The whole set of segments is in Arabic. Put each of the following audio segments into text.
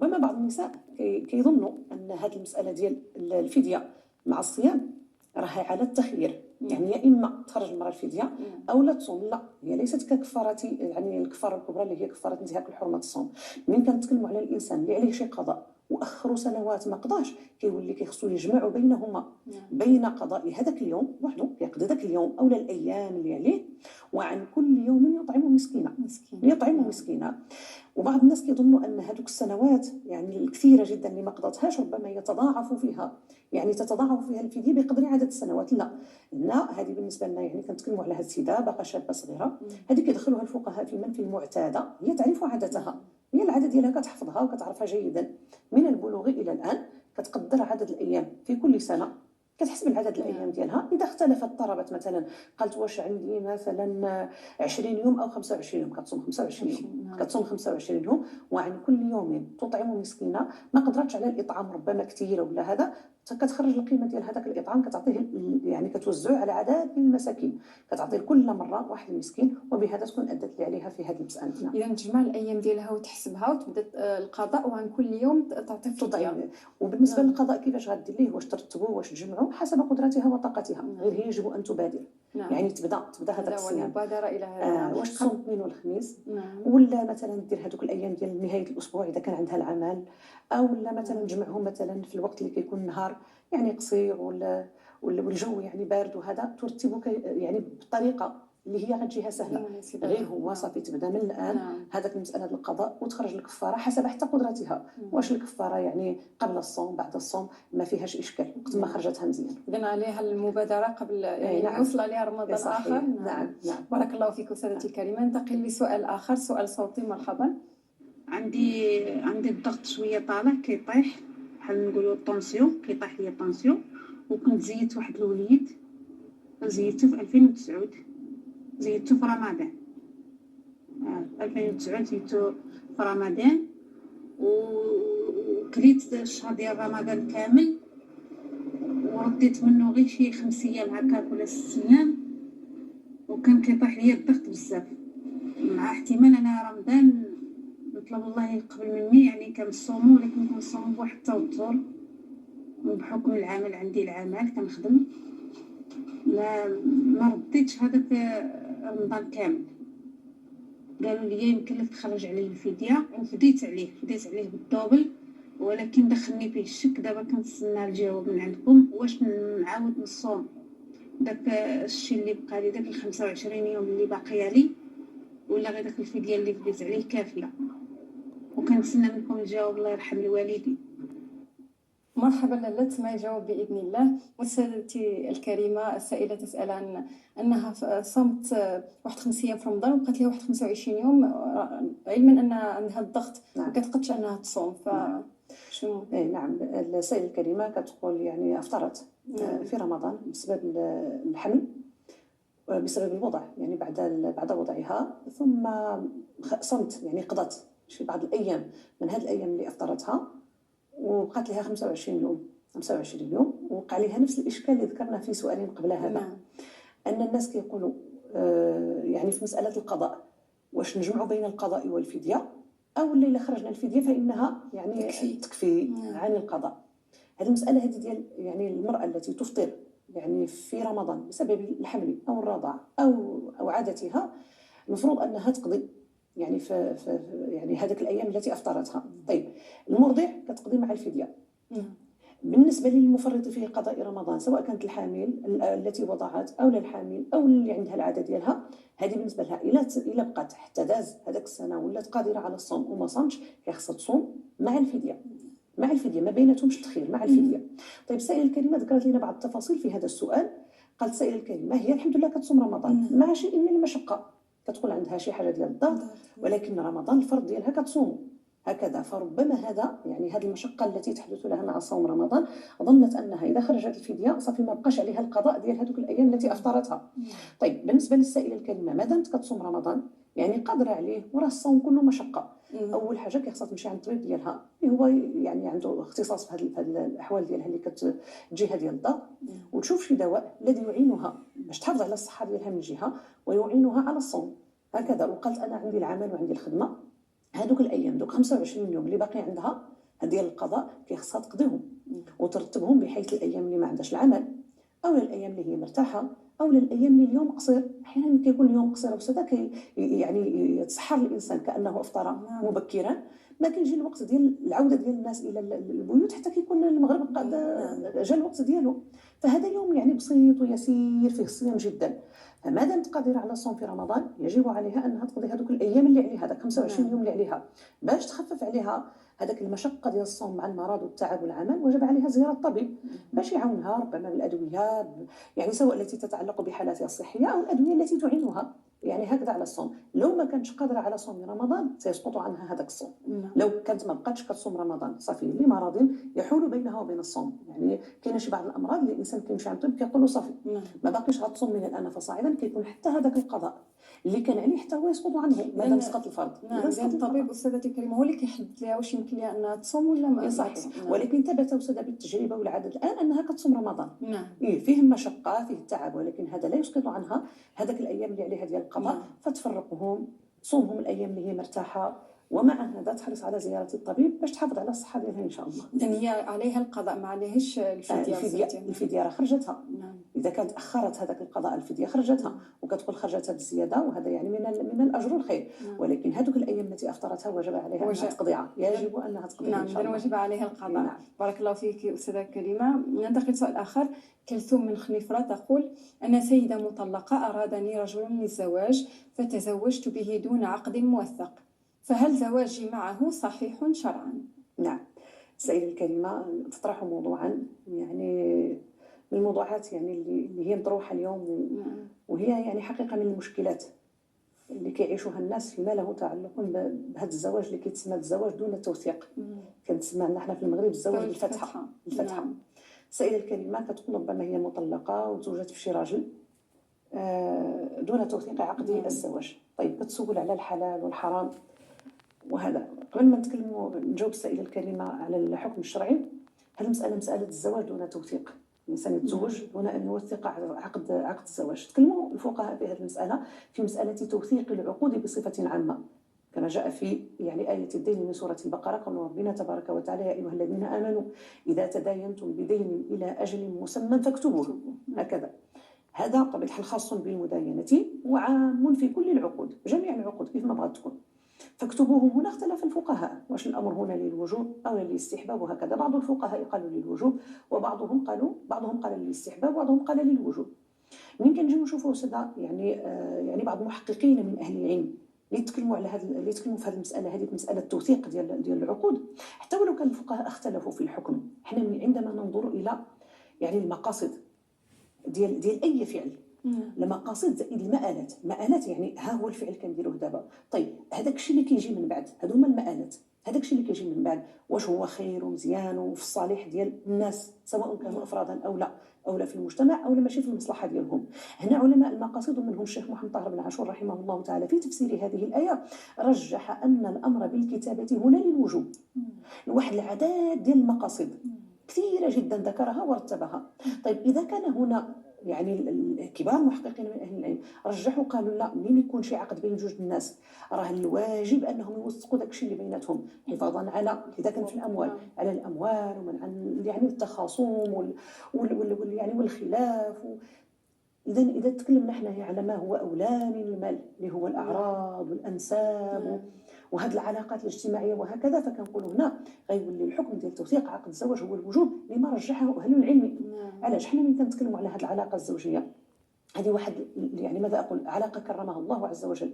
ربما بعض النساء كيظنوا ان هذه المساله ديال الفديه مع الصيام راها على التخيير، يعني يا اما تخرج المراه الفديه او لا تصوم. لا، هي ليست ككفاره، يعني الكفاره الكبرى اللي هي كفاره انتهاك الحرمه الصوم. من كنتكلموا على الانسان اللي عليه شي قضاء واخروا سنوات ما قضاش، كيولي كيخصو يجمعوا بينهما، بين قضاء هذاك اليوم وحده يقضي ذاك اليوم اولا الايام اللي عليه، وعن كل يوم يطعم مسكينه، يطعم مسكينه. وبعض الناس كيظنوا ان هذوك السنوات يعني الكثيره جدا اللي ما قضتهاش ربما يتضاعف فيها، يعني تتضاعف فيها الفديه بقدر عدد السنوات. لا، هذه بالنسبه لنا يعني كنتكلموا على هذه السيده باقا شابه صغيره، هذه كيدخلوها الفقهاء في منفي المعتاده، هي تعرف عادتها، هي العاده ديالها كتحفظها وكتعرفها جيدا من البلوغ الى الان، كتقدر عدد الايام في كل سنه، كتحسب العدد الايام ديالها. اذا اختلفت طلبت مثلا قالت واش عندي مثلا 20 يوم او 25 يوم، كتصوم 25 يوم، كتصوم 25 يوم، وعن كل يوم تطعم مسكينه. ما قدرتش على الاطعام ربما كثير ولا هذا، كتخرج القيمه ديال هذاك الاطعام كتعطيه، يعني كتوزعه على عدد من المساكين، كتعطي كل مره واحد مسكين، وبهذا تكون ادت لي عليها في هذه المساله. اذا تجمع الايام ديالها وتحسبها وتبدا القضاء، وعن كل يوم تعطي فديه. وبالنسبه للقضاء كيفاش غدير ليه؟ واش ترتبوا واش تجمعوا حسب قدرتها وطاقتها، غير هي يجب ان تبادر. يعني تبدا هذا الصيام، المبادره الى هذا. واش تصوم الاثنين والخميس، ولا مثلا دير هذوك الايام ديال نهايه الاسبوع اذا كان عندها العمل، او لا مثلا تجمعهم مثلا في الوقت اللي كيكون النهار يعني قصير والجو يعني بارد، وهذا ترتبه يعني بطريقه اللي هي غتجيها سهله. غير هو صافي تبدا من الان هذاك المساله ديال القضاء، وتخرج الكفاره حسب حتى قدرتها. واش الكفاره يعني قبل الصوم بعد الصوم ما فيهاش اشكال وقت ما خرجتها مزيان. اذا عليها المبادره قبل يعني يوصل عليها رمضان اخر. نعم. بارك الله فيك سادتي الكريمه. ننتقل لسؤال اخر، سؤال صوتي. مرحبا. عندي الضغط شويه طالع كيطيح، بحال نقولوا الطونسيون، كيطيح ليا الطونسيون. وكنت زيدت واحد الوليد، زيدته في 2009، زيدته في رمضان. 2009 زيدته في رمضان، وكليت الشهر ديال رمضان كامل، ورديت منه غير شي 5 ايام هكاك ولا 6 ايام، وكان كيطيح ليا الضغط بزاف. مع احتمال انا رمضان نطلب الله يقبل مني، يعني كنصومو، ولكن كنصوم بواحد التوتر بحكم العمل. عندي العمل كنخدم، ما رديتش هذاك رمضان كامل. قالوا لي يمكن لك تخرج عليه الفديه، وفديت عليه بالدوبل، ولكن دخلني فيه الشك. دابا كنتسنى الجواب من عندكم، واش نعاود نصوم داك الشيء اللي بقى لي، داك 25 يوم اللي باقيه لي، ولا غير داك الفديه اللي فديت عليه كافيه؟ وكنتسنى منكم الجواب، الله يرحم الوالدين. مرحبا لاله، تسمعي الجواب باذن الله. وسادتي الكريمه، السائله تسال عن انها صمت واحد 5 ايام في رمضان، وبقات لها واحد 25 يوم، علما ان عندها الضغط ما كتقدش انها تصوم. شنو؟ نعم، السائله الكريمه كتقول يعني افطرت في رمضان بسبب الحمل، بسبب الوضع، يعني بعد وضعها، ثم صمت، يعني قضت شي بعض الايام من هذه الايام اللي افطرتها، وبقات لها 25 يوم. وقع عليها نفس الاشكال اللي ذكرنا في سؤالين قبل هذا. ان الناس كيقولوا يعني في مساله القضاء، واش نجمعوا بين القضاء والفديه، او اللي الا خرجنا الفديه فانها يعني تكفي عن القضاء. هذه المساله هذه ديال يعني المراه التي تفطر يعني في رمضان بسبب الحمل او الرضاعه او عادتها، المفروض انها تقضي يعني في يعني هذيك الايام التي افطرتها. طيب المرضع كتقضي مع الفديه. بالنسبه للمفرط في قضاء رمضان، سواء كانت الحامل التي وضعت او الحامل او اللي عندها العاده ديالها، هذه بالنسبه لها الا بقات حتى داز هذاك السنه ولات قادره على الصوم وما صامتش، خاصها تصوم مع الفديه، ما بيناتهمش تخير، مع الفديه. طيب السائله الكريمه ذكرت لنا بعض التفاصيل في هذا السؤال. قالت السائله الكريمه هي الحمد لله كتصوم رمضان مع شيء من المشقه، كتقول عندها شي حاجه ديال الضغط، ولكن رمضان الفرض ديالها كتصوم هكذا. فربما هذا يعني هذه المشقه التي تحدث لها مع صوم رمضان، ظنت انها اذا خرجت الفديه صافي ما بقاش عليها القضاء ديال هذوك الايام التي افطرتها. طيب بالنسبه للسائله الكريمه، ما دامت كتصوم رمضان يعني قادره عليه، وراه الصوم كله مشقه. اول حاجه كيخصها تمشي عند الطبيب ديالها اللي هو يعني عنده اختصاص في هذه الاحوال ديالها اللي كتجيها ديال الضغط، وتشوف شي دواء الذي يعينها باش تحافظ على الصحه ديالها من جهه، ويعينها على الصوم هكذا. وقالت انا عندي العمل وعندي الخدمه، هذوك الايام دوك 25 يوم اللي باقي عندها ديال القضاء كيخصها تقضيهم وترتبهم بحيث الايام اللي ما عندهاش العمل، او الايام اللي هي مرتاحه، او الايام اللي اليوم قصير. احيانا كيكون اليوم قصير وسدا يعني يتسحر الانسان كانه افطر مبكرا، ما كيجي الوقت ديال العوده ديال الناس الى البيوت حتى كيكون المغرب قد جا الوقت ديالو. فهذا يوم يعني بسيط ويسير فيه الصيام جدا. فما دامت قادره على الصوم في رمضان يجب عليها انها تقضي هذوك الايام اللي عليها، هذاك 25 يوم اللي عليها، باش تخفف عليها هذاك المشقه ديال الصوم مع المرض والتعب والعمل. وجب عليها زياره الطبيب باش يعاونها ربما بالادويه، يعني سواء التي تتعلق بحالاتها الصحيه او الادويه التي تعينها يعني هكذا على الصوم. لو ما كانتش قادره على صوم رمضان سيسقط عنها هذاك الصوم. لو كانت ما بقاتش كتصوم رمضان صافي لمرض يحول بينها وبين الصوم، يعني كاين شي بعض الامراض اللي الانسان كيمشي عند الطبيب كيقول له صافي ما باقيش غتصوم من الان فصاعدا، كيكون حتى هذاك القضاء اللي كان عليه حتى هو يسقط عنه ما دام سقط الفرض. لأن الطبيب أستاذتي الكريمة هو اللي كيحدد لها واش يمكن لها أنها تصوم ولا ما. صحيح. ولكن ثبت أستاذ بالتجربة والعدد الآن أنها كتصوم رمضان. فيه مشقة فيه التعب، ولكن هذا لا يسقط عنها هذاك الأيام اللي عليها ديال القضاء. فتفرقهم، تصومهم الأيام اللي هي مرتاحة، ومع هذا تحرص على زيارة الطبيب باش تحافظ على الصحة ديالها إن شاء الله. إذن هي عليها القضاء ما عليهش الفدية. الفدية راه خرجتها. إذا كانت أخرت هذاك القضاء الفدية خرجتها، وكتقول خرجتها بالزيادة، وهذا يعني من الأجر والخير. ولكن هذوك الأيام التي أفطرتها وجب عليها أنها تقضيها، يجب أنها تقضيها إن شاء الله. وجب عليها القضاء. بارك الله فيك أستاذة كريمة. ننتقل لسؤال آخر. كلثوم من خنيفرة تقول: أنا سيدة مطلقة أرادني رجل للزواج فتزوجت به دون عقد موثق، فهل زواجي معه صحيح شرعا؟ نعم. السيدة الكريمة تطرح موضوعا يعني من الموضوعات يعني اللي هي مطروحة اليوم، وهي يعني حقيقة من المشكلات اللي كيعيشوها الناس فيما له تعلق بهذا الزواج اللي كيتسمى الزواج دون التوثيق. كنسمى نحن في المغرب الزواج بالفتحة. السيدة الكريمة كتكون ربما هي مطلقة وتوجد في شي راجل دون توثيق عقد الزواج. طيب كتسول على الحلال والحرام، وهذا قبل ما نجاوب السائلة الكريمة على الحكم الشرعي. هذه المسألة مسألة الزواج دون توثيق، الإنسان يتزوج دون أن يوثق عقد الزواج. تكلموا الفقهاء في هذه المسألة في مسألة توثيق العقود بصفة عامة، كما جاء في يعني آية الدين من سورة البقرة، قول ربنا تبارك وتعالى: يا أيها الذين آمنوا إذا تداينتم بدين إلى أجل مسمى فاكتبوه. هكذا. هذا بطبيعة الحال خاص بالمداينة وعام في كل العقود، جميع العقود كيف ما بغات تكون. فاكتبوه. هنا اختلف الفقهاء واش الامر هنا للوجوب او للاستحباب، وهكذا. بعض الفقهاء قالوا للوجوب، وبعضهم قال للاستحباب، وبعضهم قال للوجوب. من كنجيو نشوفوا سدا يعني بعض المحققين من اهل العلم اللي يتكلموا على اللي يتكلموا في هذه المساله، هذه مساله التوثيق ديال العقود. حتى ولو كان الفقهاء اختلفوا في الحكم، احنا عندما ننظر الى يعني المقاصد ديال اي فعل، المقاصد زائد المآلات يعني ها هو الفعل كنديروه دابا. طيب هذاك الشيء اللي كيجي من بعد، هادو هما المآلات. هذاك الشيء اللي كيجي من بعد واش هو خير ومزيان وفي الصالح ديال الناس، سواء كانوا افرادا او لا في المجتمع او لا ماشي في المصلحه ديالهم. هنا علماء المقاصد ومنهم الشيخ محمد طاهر بن عاشور رحمه الله تعالى في تفسير هذه الايه رجح ان الامر بالكتابه هنا للوجوب. واحد العدد ديال المقاصد كثيره جدا ذكرها ورتبها. طيب اذا كان هنا يعني كبار المحققين من اهل العلم رجحوا قالوا لا، مين يكون شي عقد بين جوج الناس راه الواجب انهم يوثقوا داك الشيء اللي بيناتهم، حفاظا على اذا كان في الاموال على الاموال ومنعا يعني التخاصم يعني والخلاف. اذا تكلمنا حنايا على ما هو اولى من المال اللي هو الاعراض والانساب وهذه العلاقات الاجتماعيه وهكذا، فكنقول هنا غيولي الحكم ديال توثيق عقد الزواج هو الوجوب لما رجحه اهل العلم. علاش حنا ملي كنتكلموا على هذه العلاقه الزوجيه، هذه واحد يعني ماذا اقول، علاقه كرمها الله عز وجل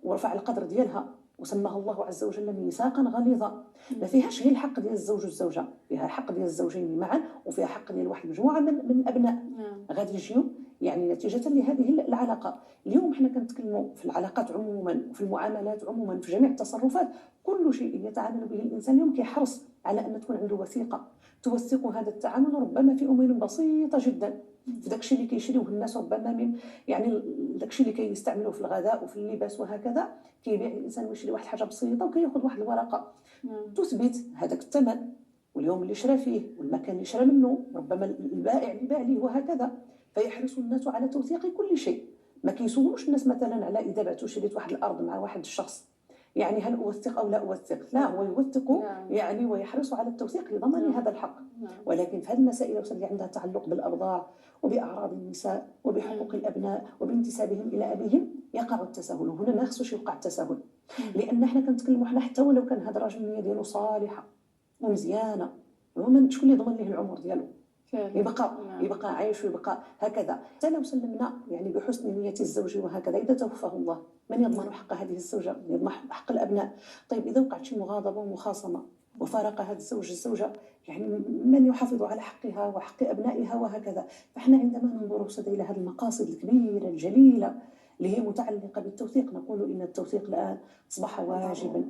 ورفع القدر ديالها وسماها الله عز وجل ميثاقا غليظا. ما فيهاش غير الحق ديال الزوج والزوجه، فيها الحق ديال الزوجين معا، وفيها حق ديال واحد المجموعه من الابناء غادي يجيو يعني نتيجه لهذه العلاقه. اليوم حنا كنتكلموا في العلاقات عموما وفي المعاملات عموما في جميع التصرفات، كل شيء يتعامل به الانسان اليوم كيحرص على ان تكون عنده وثيقه توثق هذا التعامل، ربما في امور بسيطه جدا، في داكشي اللي كيشريوه الناس ربما من يعني داكشي اللي كيستعملوه في الغذاء وفي اللباس وهكذا، كيبيع الانسان ويشري واحد حاجه بسيطه وكياخذ واحد الورقه تثبت هذاك الثمن واليوم اللي شرى فيه والمكان اللي شرى منه، ربما البائع اللي باع ليه وهكذا. فيحرص الناس على توثيق كل شيء. ما كيسولوش الناس مثلا على اذا بعتو شريت واحد الارض مع واحد الشخص يعني هل أوثق أو لا أوثق؟ لا، هو يوثق يعني ويحرص على التوثيق لضمان هذا الحق. ولكن في هذه المسائل اللي عندها تعلق بالأرضاع وبأعراض النساء وبحقوق الأبناء وبانتسابهم إلى أبيهم يقع التساهل، وهنا ما خصوش يوقع التساهل، لأن احنا كنتكلموا حنا حتى ولو كان هذا الراجل النية ديالو صالحة ومزيانة، شكون اللي ضمن ليه العمر ديالو؟ يبقى عايش ويبقى هكذا. حتى لو سلمنا يعني بحسن نية الزوج وهكذا، إذا توفاه الله من يضمن حق هذه الزوجة؟ من يضمن حق الأبناء؟ طيب إذا وقعت شي مغاضبة ومخاصمة وفارق هذا الزوج الزوجة، يعني من يحافظ على حقها وحق أبنائها وهكذا؟ فإحنا عندما ننظر إلى هذه المقاصد الكبيرة الجليلة اللي هي متعلقة بالتوثيق، نقول إن التوثيق الآن أصبح واجبا،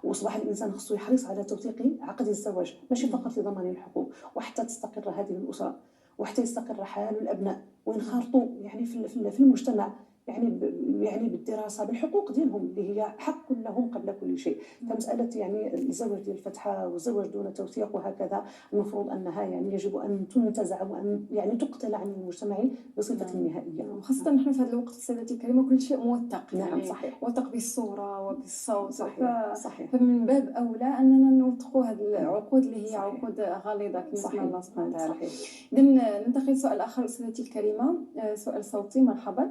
وأصبح الإنسان خصو يحرص على توثيق عقد الزواج، ماشي فقط لضمان الحقوق، وحتى تستقر هذه الأسرة، وحتى يستقر حال الأبناء وينخرطوا يعني في المجتمع، يعني بالدراسة بالحقوق ديالهم اللي هي حق لهم قبل كل شيء. فمسألة يعني الزواج ديال الفتحة والزواج دون توثيق وهكذا، المفروض أنها يعني يجب أن تنتزع وأن يعني تقتل عن المجتمع بصفة نهائية، خاصة نحن في هذا الوقت سيدتي الكريمة كل شيء موثق. نعم يعني صحيح، موثق بالصورة وبالصوت. صحيح. فمن باب أولى أننا نوثقوا هذه العقود اللي هي صحيح. عقود غليظة كما الله سبحانه وتعالى. صحيح. إذن ننتقل لسؤال آخر سيدتي الكريمة، سؤال صوتي. مرحبا.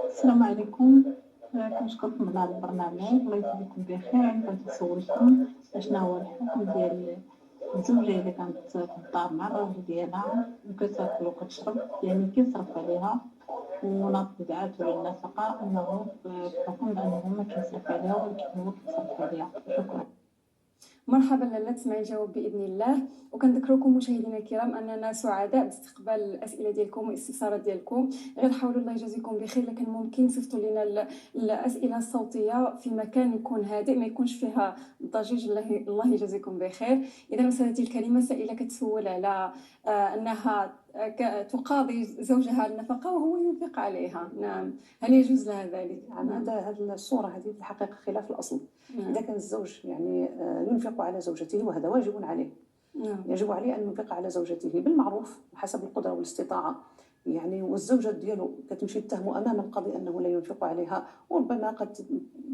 السلام عليكم، كنشكركم على هذا البرنامج، الله يجزيكم بخير. بغيت نسولكم شنو هو الحكم ديال الزوجة اللي كانت في الدار مع الراجل ديالها وكتاكل وكتشرب، يعني كيصرف عليها وناضعات على النفقة، أنه بحكم أنه ما كيصرف عليها ولكن هو كيصرف عليها. شكرا. مرحبا لاله، تسمعي الجواب باذن الله. وكنذكركم مشاهدينا الكرام اننا سعداء باستقبال الاسئله ديالكم والاستفسارات ديالكم. غير حاولوا الله يجازيكم بخير، لكن ممكن صيفطوا لنا الاسئله الصوتيه في مكان يكون هادئ ما يكونش فيها ضجيج. الله يجازيكم بخير. اذا سيدتي الكريمه، سائله كتسول على انها تقاضي زوجها النفقه وهو ينفق عليها، نعم، هل يجوز لها ذلك؟ هذه الصورة هذه في الحقيقة خلاف الأصل. إذا كان الزوج يعني ينفق على زوجته وهذا واجب عليه، يجب عليه أن ينفق على زوجته بالمعروف حسب القدرة والاستطاعة، يعني والزوجة ديالو كتمشي تتهم أمام القاضي أنه لا ينفق عليها، وربما قد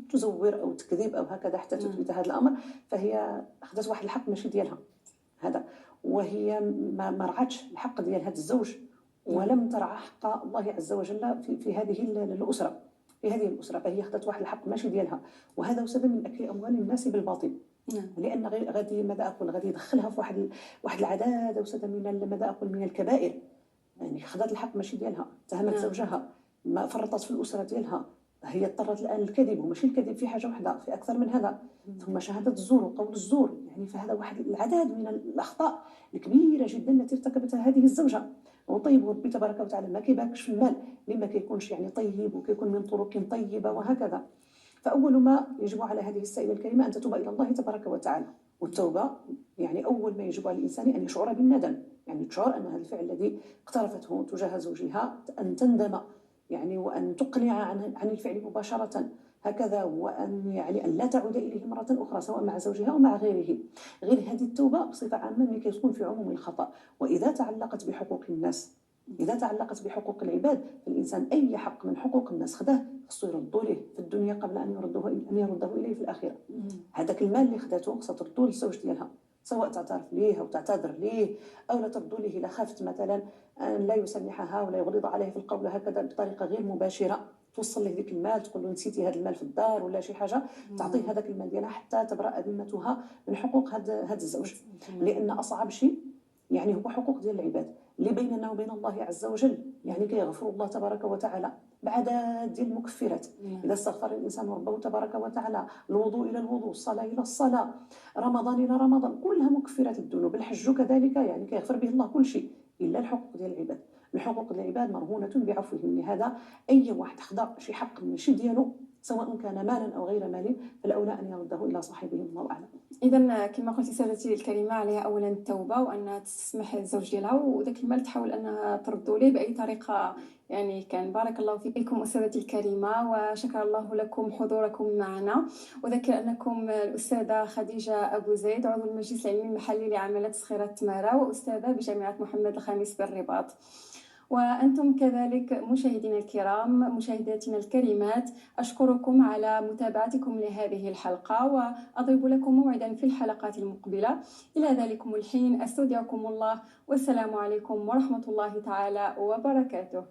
تزور أو تكذب أو هكذا حتى تثبت هذا الأمر، فهي أخذت واحد الحق ماشي ديالها هذا، وهي ما رعتش الحق ديال هذا الزوج ولم ترعى حق الله عز وجل في هذه الأسرة، فهي أخذت واحد الحق ماشي ديالها، وهذا سبب من أكل أموال الناس بالباطل. لأن غادي ماذا أقول، غادي يدخلها في واحد العداد وسد من ماذا أقول من الكبائر، يعني أخذت الحق ماشي ديالها، اتهمت زوجها، ما فرطت في الأسرة ديالها، هي اضطرت الآن للكذب، وماشي الكذب في حاجة واحدة، في أكثر من هذا، ثم شهادة الزور وقول الزور، يعني فهذا واحد العداد من الأخطاء الكبيرة جدا التي ارتكبتها هذه الزوجة. وطيب ربي تبارك وتعالى ما كيباركش في المال لما كيكونش يعني طيب وكيكون من طرق طيبة وهكذا. فأول ما يجب على هذه السائلة الكريمة أن تتوب إلى الله تبارك وتعالى، والتوبة يعني أول ما يجب على الإنسان أن يشعر بالندم، يعني تشعر أن هذا الفعل الذي اقترفته تجاه زوجها أن تندم، يعني وأن تقلع عن الفعل مباشرة هكذا، وأن يعني أن لا تعود إليه مرة أخرى سواء مع زوجها أو مع غيره. غير هذه التوبة بصفة عامة ملي كتكون في عموم الخطأ، وإذا تعلقت بحقوق الناس، إذا تعلقت بحقوق العباد، فالإنسان أي حق من حقوق الناس خداه خصو يردو ليه في الدنيا قبل أن يرده إليه في الآخرة. هذاك المال اللي خداته خصها تردو للزوج ديالها، سواء تعترف ليه أو تعتذر ليه أو لا تردو ليه إذا خافت مثلا أن لا يسامحها ولا يغلظ عليه في القول هكذا بطريقة غير مباشرة، توصل له ذيك المال تقول له نسيتي هذا المال في الدار ولا شي حاجة، تعطيه هذاك المال ديالها حتى تبرأ ذمتها من حقوق هذا الزوج، لأن أصعب شيء يعني هو حقوق ديال العباد اللي بيننا وبين الله عز وجل، يعني كيغفر الله تبارك وتعالى بعدد ديال المكفرات. إذا استغفر الإنسان ربه تبارك وتعالى، الوضوء إلى الوضوء، الصلاة إلى الصلاة، رمضان إلى رمضان، كلها مكفرات الذنوب. الحج كذلك يعني كيغفر به الله كل شيء إلا الحقوق ديال العباد. الحقوق ديال العباد مرهونة بعفوهم، لهذا أي واحد خدا شي حق ماشي ديالو سواء كان مالا أو غير مال فالأولى أن يرده إلى صاحبه، الله أعلم. إذا كما قلتي سادتي الكريمة، عليها أولا التوبة وأنها تسمح الزوج ديالها، وذاك المال تحاول أنها تردو ليه بأي طريقة يعني كان. بارك الله فيكم أستاذتي الكريمة، وشكر الله لكم حضوركم معنا. وذكر أنكم الأستاذة خديجة أبو زيد، عضو المجلس العلمي المحلي لعمليات صخيرة تمارا، وأستاذة بجامعة محمد الخامس بالرباط. وأنتم كذلك مشاهدينا الكرام، مشاهداتنا الكريمات، أشكركم على متابعتكم لهذه الحلقة، وأضرب لكم موعدا في الحلقات المقبلة. إلى ذلكم الحين أستودعكم الله، والسلام عليكم ورحمة الله تعالى وبركاته.